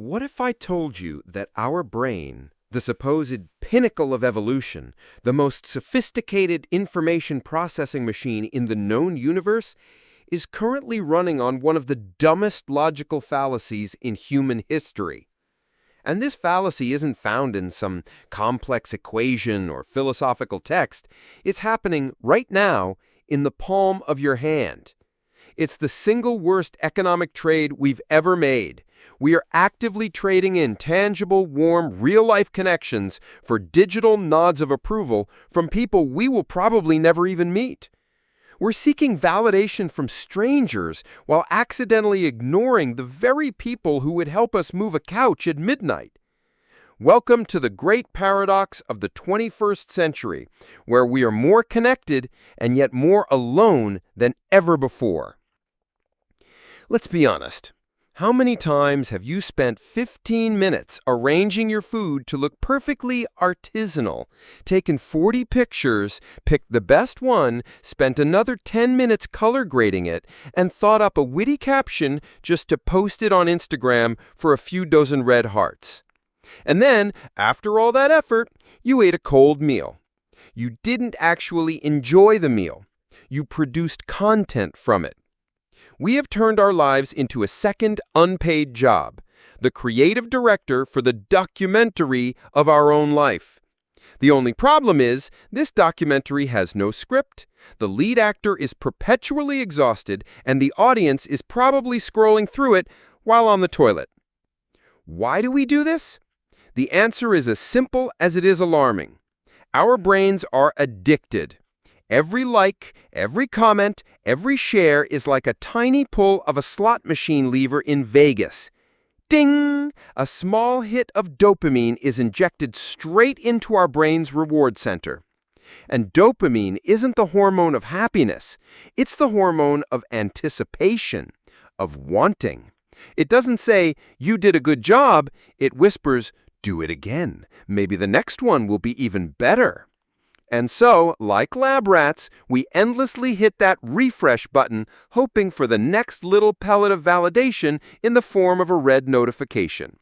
What if I told you that our brain, the supposed pinnacle of evolution, the most sophisticated information processing machine in the known universe, is currently running on one of the dumbest logical fallacies in human history? And this fallacy isn't found in some complex equation or philosophical text. It's happening right now in the palm of your hand. It's the single worst economic trade we've ever made. We are actively trading in tangible, warm, real-life connections for digital nods of approval from people we will probably never even meet. We're seeking validation from strangers while accidentally ignoring the very people who would help us move a couch at midnight. Welcome to the great paradox of the 21st century, where we are more connected and yet more alone than ever before. Let's be honest. How many times have you spent 15 minutes arranging your food to look perfectly artisanal, taken 40 pictures, picked the best one, spent another 10 minutes color grading it, and thought up a witty caption just to post it on Instagram for a few dozen red hearts? And then, after all that effort, you ate a cold meal. You didn't actually enjoy the meal. You produced content from it. We have turned our lives into a second unpaid job, the creative director for the documentary of our own life. The only problem is, this documentary has no script, the lead actor is perpetually exhausted, and the audience is probably scrolling through it while on the toilet. Why do we do this? The answer is as simple as it is alarming. Our brains are addicted. Every like, every comment, every share is like a tiny pull of a slot machine lever in Vegas. Ding! A small hit of dopamine is injected straight into our brain's reward center. And dopamine isn't the hormone of happiness. It's the hormone of anticipation, of wanting. It doesn't say, "You did a good job." It whispers, "Do it again. Maybe the next one will be even better." And so, like lab rats, we endlessly hit that refresh button, hoping for the next little pellet of validation in the form of a red notification.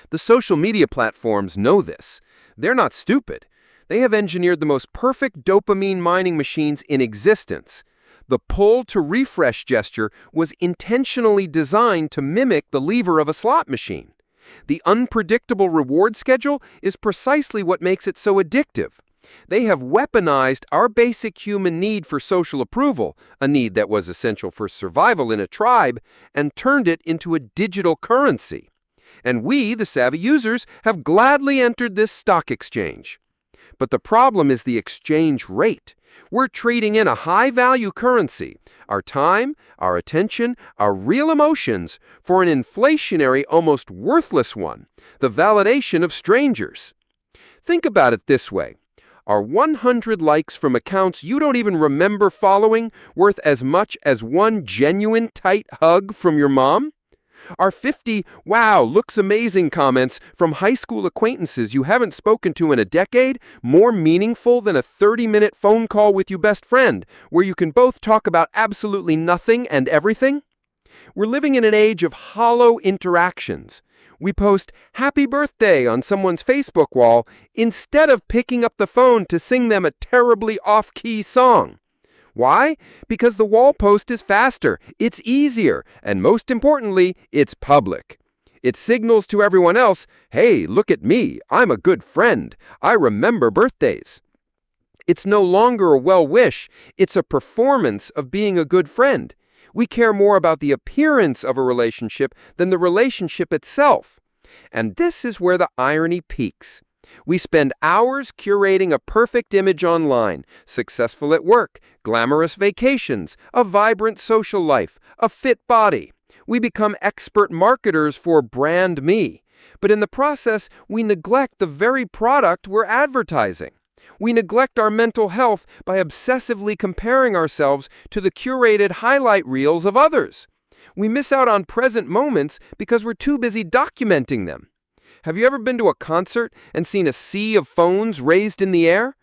The social media platforms know this. They're not stupid. They have engineered the most perfect dopamine mining machines in existence. The pull to refresh gesture was intentionally designed to mimic the lever of a slot machine. The unpredictable reward schedule is precisely what makes it so addictive. They have weaponized our basic human need for social approval, a need that was essential for survival in a tribe, and turned it into a digital currency. And we, the savvy users, have gladly entered this stock exchange. But the problem is the exchange rate. We're trading in a high-value currency, our time, our attention, our real emotions, for an inflationary, almost worthless one, the validation of strangers. Think about it this way. Are 100 likes from accounts you don't even remember following worth as much as one genuine tight hug from your mom? Are 50 "wow, looks amazing" comments from high school acquaintances you haven't spoken to in a decade more meaningful than a 30-minute phone call with your best friend, where you can both talk about absolutely nothing and everything? We're living in an age of hollow interactions. We post "happy birthday" on someone's Facebook wall instead of picking up the phone to sing them a terribly off-key song. Why? Because the wall post is faster, it's easier, and most importantly, it's public. It signals to everyone else, "Hey, look at me, I'm a good friend, I remember birthdays." It's no longer a well-wish, it's a performance of being a good friend. We care more about the appearance of a relationship than the relationship itself. And this is where the irony peaks. We spend hours curating a perfect image online, successful at work, glamorous vacations, a vibrant social life, a fit body. We become expert marketers for brand me. But in the process, we neglect the very product we're advertising. We neglect our mental health by obsessively comparing ourselves to the curated highlight reels of others. We miss out on present moments because we're too busy documenting them. Have you ever been to a concert and seen a sea of phones raised in the air?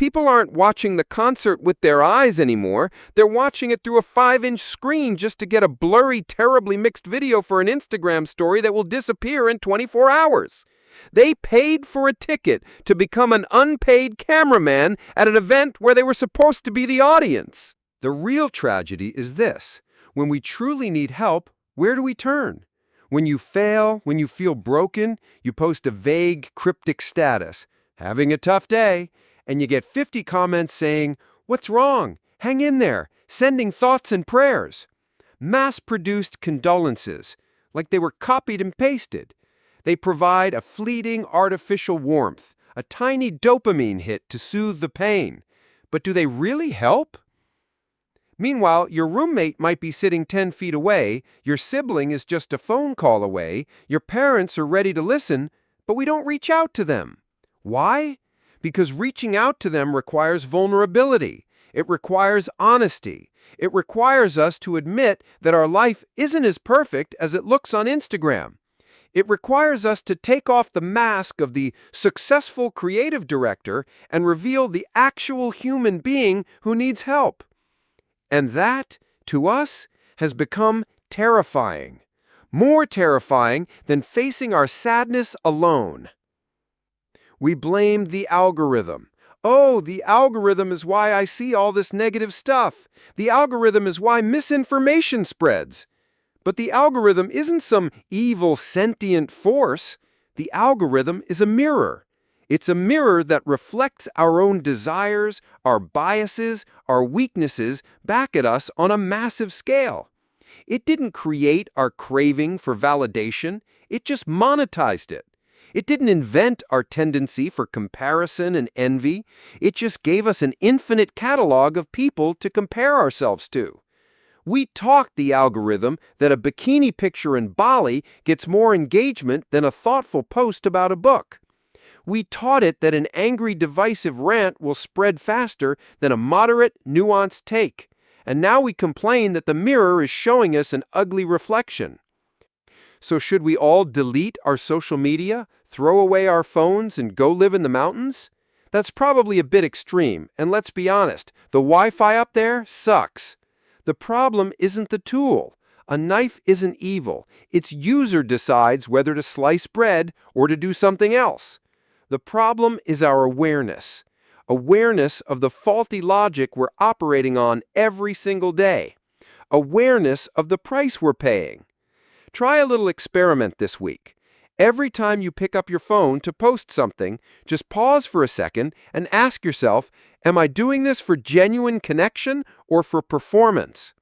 People aren't watching the concert with their eyes anymore. They're watching it through a 5-inch screen just to get a blurry, terribly mixed video for an Instagram story that will disappear in 24 hours. They paid for a ticket to become an unpaid cameraman at an event where they were supposed to be the audience. The real tragedy is this. When we truly need help, where do we turn? When you fail, when you feel broken, you post a vague, cryptic status, having a tough day, and you get 50 comments saying, "What's wrong? Hang in there," sending thoughts and prayers. Mass-produced condolences, like they were copied and pasted. They provide a fleeting artificial warmth, a tiny dopamine hit to soothe the pain. But do they really help? Meanwhile, your roommate might be sitting 10 feet away, your sibling is just a phone call away, your parents are ready to listen, but we don't reach out to them. Why? Because reaching out to them requires vulnerability. It requires honesty. It requires us to admit that our life isn't as perfect as it looks on Instagram. It requires us to take off the mask of the successful creative director and reveal the actual human being who needs help. And that, to us, has become terrifying. More terrifying than facing our sadness alone. We blame the algorithm. Oh, the algorithm is why I see all this negative stuff. The algorithm is why misinformation spreads. But the algorithm isn't some evil sentient force. The algorithm is a mirror. It's a mirror that reflects our own desires, our biases, our weaknesses back at us on a massive scale. It didn't create our craving for validation. It just monetized it. It didn't invent our tendency for comparison and envy. It just gave us an infinite catalog of people to compare ourselves to. We taught the algorithm that a bikini picture in Bali gets more engagement than a thoughtful post about a book. We taught it that an angry, divisive rant will spread faster than a moderate, nuanced take. And now we complain that the mirror is showing us an ugly reflection. So should we all delete our social media, throw away our phones, and go live in the mountains? That's probably a bit extreme, and let's be honest, the Wi-Fi up there sucks. The problem isn't the tool. A knife isn't evil. Its user decides whether to slice bread or to do something else. The problem is our awareness. Awareness of the faulty logic we're operating on every single day. Awareness of the price we're paying. Try a little experiment this week. Every time you pick up your phone to post something, just pause for a second and ask yourself, am I doing this for genuine connection or for performance?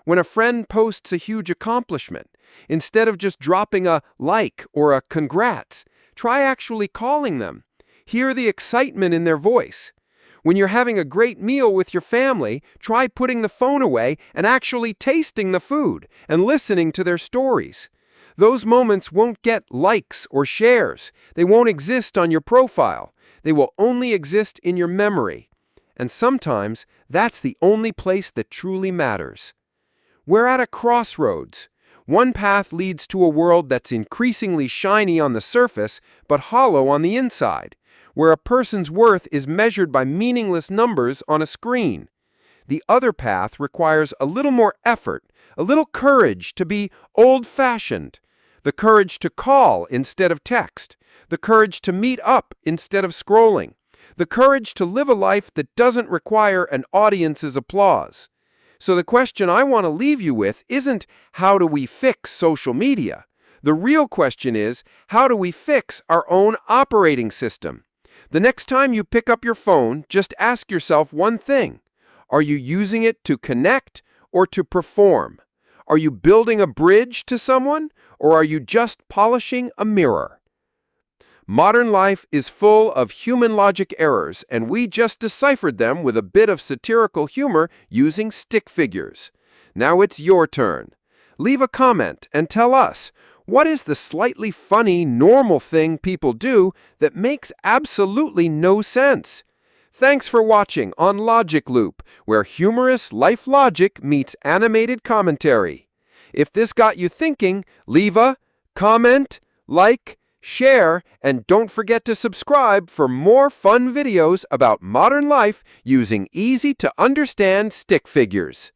When a friend posts a huge accomplishment, instead of just dropping a like or a congrats, try actually calling them. Hear the excitement in their voice. When you're having a great meal with your family, try putting the phone away and actually tasting the food and listening to their stories. Those moments won't get likes or shares. They won't exist on your profile. They will only exist in your memory. And sometimes, that's the only place that truly matters. We're at a crossroads. One path leads to a world that's increasingly shiny on the surface, but hollow on the inside, where a person's worth is measured by meaningless numbers on a screen. The other path requires a little more effort, a little courage to be old-fashioned, the courage to call instead of text, the courage to meet up instead of scrolling, the courage to live a life that doesn't require an audience's applause. So the question I want to leave you with isn't how do we fix social media? The real question is, how do we fix our own operating system? The next time you pick up your phone, just ask yourself one thing. Are you using it to connect or to perform? Are you building a bridge to someone, or are you just polishing a mirror? Modern life is full of human logic errors, and we just deciphered them with a bit of satirical humor using stick figures. Now it's your turn. Leave a comment and tell us, what is the slightly funny, normal thing people do that makes absolutely no sense? Thanks for watching on Logic Loop, where humorous life logic meets animated commentary. If this got you thinking, leave a comment, like, share, and don't forget to subscribe for more fun videos about modern life using easy-to-understand stick figures.